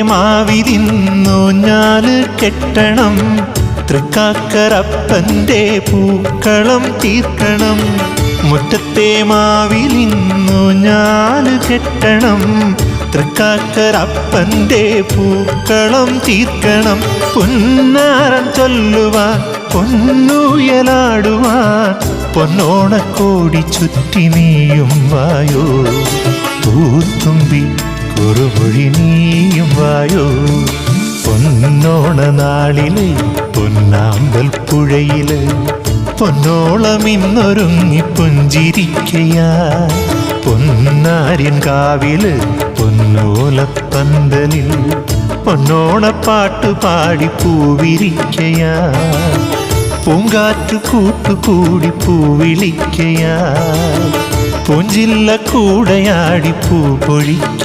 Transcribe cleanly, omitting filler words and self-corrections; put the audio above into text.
മാവിലിന്നൂഞ്ഞാല് കെട്ടണം, തൃക്കാക്കരപ്പൻ്റെ പൂക്കളം തീർക്കണം. മുറ്റത്തെ മാവിലിന്നൂഞ്ഞാല് കെട്ടണം, തൃക്കാക്കരപ്പൻ്റെ പൂക്കളം തീർക്കണം. പുന്നാരം ചൊല്ലുവാൻ പൊന്നുയലാടുവാൻ പൊന്നോണക്കോടി ചുറ്റി നീയും വായോ. പൂത്തുമ്പി കുറുമൊഴി നീയും വായോ. പൊന്നോണ നാളിലെ പൊന്നാമ്പൽ പുഴയില് പൊന്നോളമിന്നൊരുങ്ങി പുഞ്ചിരിക്കയായി. പൊന്നാര്യൻ കാവില് പൊന്നോലപ്പന്തലിൽ പൊന്നോണപ്പാട്ടു പാടി പൂവിരിക്കയായി. പൂങ്കാറ്റു കൂട്ടുകൂടി പൂവിളിക്കയായി. പൂഞ്ചില്ല കൂടയാടി പൂ പൊഴിക്ക.